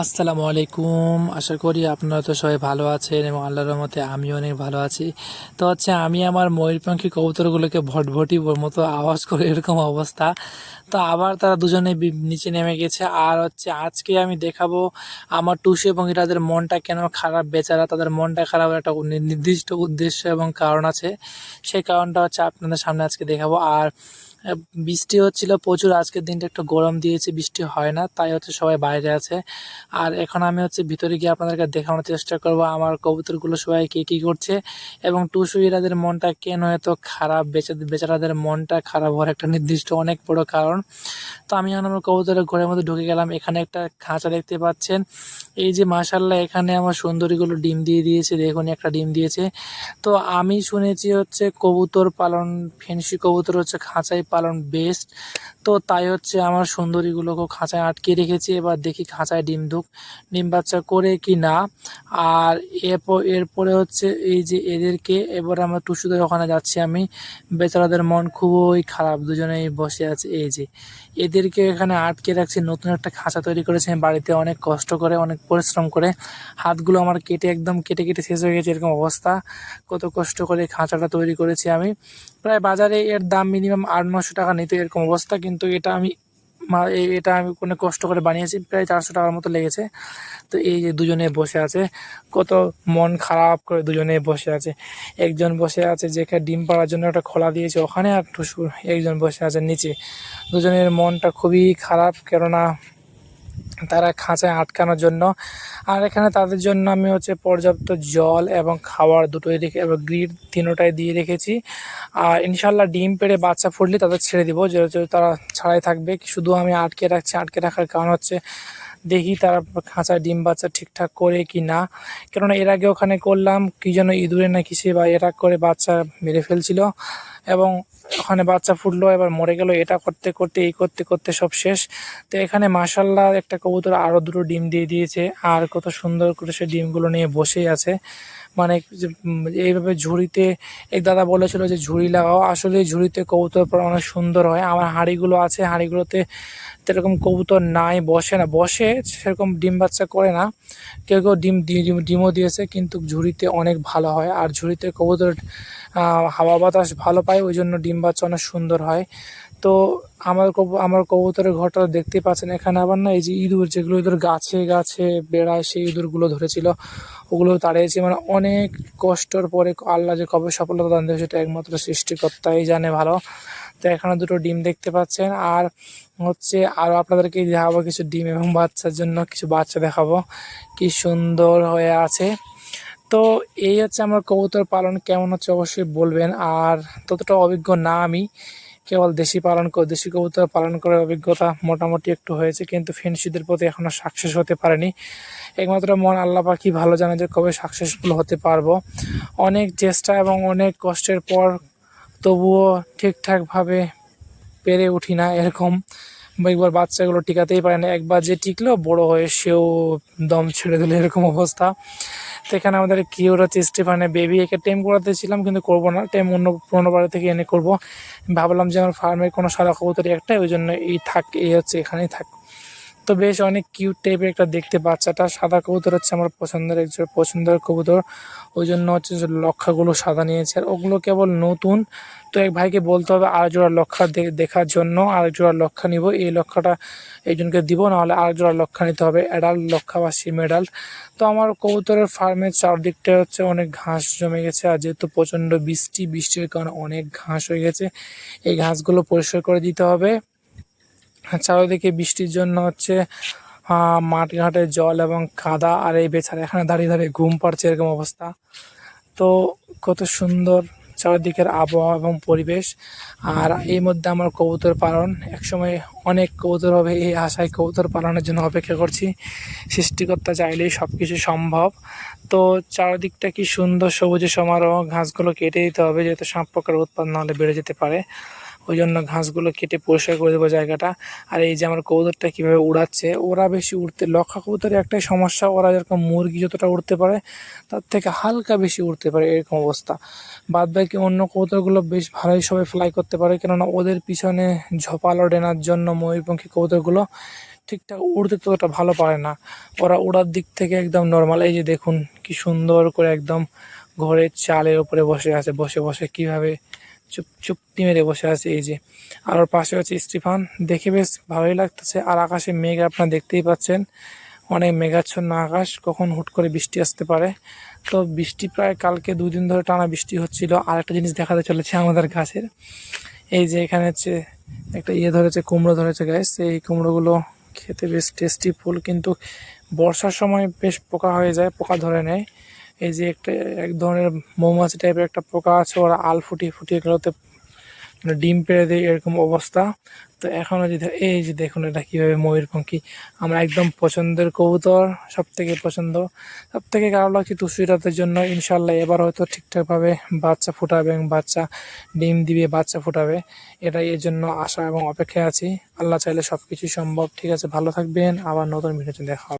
আসসালামু আলাইকুম। আশা করি আপনারা তো সবাই ভালো আছেন এবং আল্লাহর রহমতে আমিও অনেক ভালো আছি। তো আমি আমার ময়ূরপঙ্খী কবুতরগুলোকে ভটভটি মতো আওয়াজ করে এরকম অবস্থা। তো আবার তারা দুজনে নিচে নেমে গেছে। আর আজকে আমি দেখাবো আমার টুসু এবং ইরাদের মনটা কেন খারাপ। বেচারা তাদের মনটা খারাপ একটা নির্দিষ্ট উদ্দেশ্য এবং কারণ আছে। সেই কারণটা আপনাদের সামনে আজকে দেখাবো। আর বৃষ্টি হচ্ছিল প্রচুর। আজকের দিনটা একটু গরম দিয়েছে, বৃষ্টি হয় না, তাই সবাই বাইরে আছে। আর এখন আমি ভিতরে গিয়ে আপনাদেরকে দেখানোর চেষ্টা করব আমার কবুতরগুলো সবাই কে কী করছে এবং টুসু ইরাদের মনটা কেন এত খারাপ। বেচারাদের মনটা খারাপ হওয়ার একটা নির্দিষ্ট অনেক বড় কারণ। তো আমি এখন আমার কবুতরের ঘরের মধ্যে ঢুকে গেলাম। এখানে একটা খাঁচা দেখতে পাচ্ছেন। এই যে মাশাআল্লাহ, এখানে আমার সুন্দরীগুলো ডিম দিয়ে দিয়েছে। দেখুন, একটা ডিম দিয়েছে। তো আমি শুনেছি কবুতর পালন, ফেন্সি কবুতর খাঁচায় পালন বেস্ট। তো তাই আমার সুন্দরীগুলোকে খাঁচায় আটকে রেখেছি। এবার দেখি খাঁচায় ডিম বাচ্চা করে কি না। আর এরপরে এই যে এদেরকে এবার আমরা টুসুদের ওখানে যাচ্ছি আমি। বেচারাদের মন খুবই খারাপ, দুজনেই বসে আছে। এই যে এদেরকে এখানে আটকে রাখছি। নতুন একটা খাঁচা তৈরি করেছি বাড়িতে, অনেক কষ্ট করে, অনেক পরিশ্রম করে। হাতগুলো আমার একদম কেটে কেটে শেষ হয়ে গেছে, এরকম অবস্থা। কত কষ্ট করে খাঁচাটা তৈরি করেছি আমি। প্রায় বাজারে এর দাম মিনিমাম ৮-৯০০ টাকা নিত, এরকম অবস্থা। কিন্তু এটা আমি কোনো কষ্ট করে বানিয়েছি, প্রায় ৪০০ টাকার মতো লেগেছে। তো এই যে দুজনে বসে আছে, কত মন খারাপ করে দুজনে বসে আছে। একজন বসে আছে যেখানে ডিম পাড়ার জন্য একটা খোলা দিয়েছে ওখানে, আর টুসুর একজন বসে আছে নিচে। দুজনের মনটা খুবই খারাপ, কেননা তারা খাঁচায় আটকানোর জন্য। আর এখানে তাদের জন্য আমি পর্যাপ্ত জল এবং খাবার দুটোই রেখে এবং গ্রিড তিনোটাই দিয়ে রেখেছি। আর ইনশাল্লাহ ডিম পেড়ে বাচ্চা ফুটলে তাদের ছেড়ে দিব, যেহেতু তারা ছাড়াই থাকবে। শুধু আমি আটকে রাখছি। আটকে রাখার কারণ দেখি তারা খাঁচায় ডিম বাচ্চা ঠিকঠাক করে কি না। কেননা এর আগে ওখানে করলাম কি যেন ইঁদুরে না কিসে বা এরা করে বাচ্চা মেরে ফেলছিল এবং ওখানে বাচ্চা ফুটলো, এবার মরে গেল। এটা করতে করতে এই করতে করতে সব শেষ। তো এখানে মাশাল্লাহ একটা কবুতর আরও দুটো ডিম দিয়ে দিয়েছে। আর কত সুন্দর করে সে ডিমগুলো নিয়ে বসেই আছে। মানে এইভাবে ঝুড়িতে, এক দাদা বলেছিল যে ঝুড়ি লাগাও। আসলে ঝুড়িতে কবুতর পর অনেক সুন্দর হয়। আমার হাঁড়িগুলো আছে, হাঁড়িগুলোতে সেরকম কবুতর নাই, বসে না। বসে সেরকম ডিম বাচ্চা করে না। কেউ কেউ ডিমও দিয়েছে, কিন্তু ঝুড়িতে অনেক ভালো হয়। আর ঝুড়িতে কবুতর হাওয়া বাতাস ভালো পায়, ওই জন্য ডিম বাচ্চা অনেক সুন্দর হয়। তো আমার কবুতরের ঘরটা দেখতে পাচ্ছেন। এখানে আবার না, এই যে ইঁদুর, যেগুলো ইঁদুর গাছে গাছে বেড়ায়, সেই ইঁদুরগুলো ধরেছিল, ওগুলো তাড়িয়েছি। মানে অনেক কষ্টর পরে আল্লাহ যে কবে সফলতা দান দেবে সেটা একমাত্র সৃষ্টিকর্তাই জানে ভালো। তো এখানে দুটো ডিম দেখতে পাচ্ছেন। আর আরও আপনাদেরকে দেখাবো কিছু ডিম এবং বাচ্চার জন্য কিছু বাচ্চা দেখাবো, কি সুন্দর হয়ে আছে। তো এই আমার কবুতর পালন কেমন অবশ্যই বলবেন। আর ততটা অভিজ্ঞ না আমি, কেবল দেশি কবুতর পালন করার অভিজ্ঞতা মোটামুটি একটু হয়েছে, কিন্তু ফেন্সিদের প্রতি এখনও সাকসেস হতে পারেনি। একমাত্র মন আল্লাহ পাকই ভালো জানে যে কবে সাকসেসফুল হতে পারবো। অনেক চেষ্টা এবং অনেক কষ্টের পর তবুও ঠিকঠাকভাবে পেরে উঠি না, এরকম। একবার বাচ্চাগুলো টিকাতেই পারে না, একবার যে টিকলো বড় হয়ে সেও দম ছেড়ে দিল, এরকম অবস্থা। তো এখানে আমাদের কিউর স্টিফানে বেবি, একে টেম করাতে ছিলাম, কিন্তু করবো না। টেম অন্য পুরোনো বাড়ি থেকে এনে করব। ভাবলাম যে আমার ফার্মের কোনো সাদা কবুতরই একটাই, ওই জন্য এই এখানেই থাক। তো বেশ অনেক কিউট টাইপের একটা দেখতে বাচ্চাটা। সাদা কবুতর আমার পছন্দের কবুতর, ওই জন্য যে লক্ষাগুলো সাদা নিয়েছে। আর ওগুলো কেবল নতুন। তো এক ভাইকে বলতে হবে আর জোড়া লক্ষা দেখার জন্য, আর জোড়া লক্ষা নিব। এই লক্ষাটা একজনকে দিব, নাহলে আর জোড়া লক্ষা নিতে হবে, অ্যাডাল্ট লক্ষা বা সিম অ্যাডাল্ট। তো আমার কবুতরের ফার্মের চারদিকটা অনেক ঘাস জমে গেছে। আর যেহেতু প্রচণ্ড বৃষ্টির কারণে অনেক ঘাস হয়ে গেছে, এই ঘাসগুলো পরিষ্কার করে দিতে হবে। চারিদিকে বৃষ্টির জন্য মাঠ ঘাটে জল এবং কাদা। আর এই বেচারা এখানে দাঁড়িয়ে দাঁড়িয়ে ঘুম পাড়ছে, এরকম অবস্থা। তো কত সুন্দর চারিদিকের আবহাওয়া এবং পরিবেশ। আর এই মধ্যে আমার কবুতর পালন, একসময় অনেক কবুতর হবে এই আশায় কবুতর পালনের জন্য অপেক্ষা করছি। সৃষ্টিকর্তা চাইলেই সব কিছু সম্ভব। তো চারিদিকটা কি সুন্দর সবুজে সমারোহ। ঘাসগুলো কেটে দিতে হবে, যেহেতু সাপ পোকার উৎপাদ নাহলে বেড়ে যেতে পারে, ওই জন্য ঘাসগুলো কেটে পরিষ্কার করে দেবো জায়গাটা। আর এই যে আমার কবুতরটা কীভাবে উড়াচ্ছে, ওরা বেশি উড়তে, লক্ষা কবুতরের একটাই সমস্যা, ওরা যেরকম মুরগি যতটা উড়তে পারে তার থেকে হালকা বেশি উড়তে পারে, এরকম অবস্থা। বাদ বাকি অন্য কবুতরগুলো বেশ ভালোই সবাই ফ্লাই করতে পারে, কেননা ওদের পিছনে ঝোপালো ডেনার জন্য ময়ূরপঙ্খী কবুতরগুলো ঠিকঠাক উড়তে ততটা ভালো পারে না। ওরা ওড়ার দিক থেকে একদম নর্মাল। এই যে দেখুন কি সুন্দর করে একদম ঘরের চালের উপরে বসে আছে, বসে বসে কিভাবে চুপটি মেরে বসে আছে। এই যে আর ওর পাশে হচ্ছে স্টিফান, দেখে বেশ ভালোই লাগতেছে। আর আকাশে মেঘ আপনারা দেখতেই পাচ্ছেন, অনেক মেঘাচ্ছন্ন আকাশ, কখন হুট করে বৃষ্টি আসতে পারে। তো বৃষ্টি প্রায় কালকে 2 দিন ধরে টানা বৃষ্টি হচ্ছিল। আর একটা জিনিস দেখাতে চলেছে আমাদের গাছের, এই যে এখানে হচ্ছে একটা ধরেছে, কুমড়ো ধরেছে গাছ। এই কুমড়োগুলো খেতে বেশ টেস্টি ফুল, কিন্তু বর্ষার সময় বেশ পোকা হয়ে যায়, পোকা ধরে নেয়। এই যে একটা এক ধরনের মৌমাছি টাইপের একটা পোকা আছে, ওরা আল ফুটিয়ে ফুটিয়ে এগুলোতে মানে ডিম পেড়ে দেয়, এরকম অবস্থা। তো এখনও যদি এই যে দেখুন এটা কীভাবে ময়ূরপঙ্খী, আমার একদম পছন্দের কবুতর, সব থেকে পছন্দ। সব থেকে খারাপ লাগছে তুষি রাতের জন্য। ইনশাল্লাহ এবার হয়তো ঠিকঠাকভাবে বাচ্চা ফোটাবে এবং বাচ্চা ডিম দিবে, বাচ্চা ফোটাবে, এটাই এর জন্য আশা এবং অপেক্ষায় আছি। আল্লাহ চাইলে সব কিছুই সম্ভব। ঠিক আছে, ভালো থাকবেন, আবার নতুন ভিডিওতে দেখা হবে।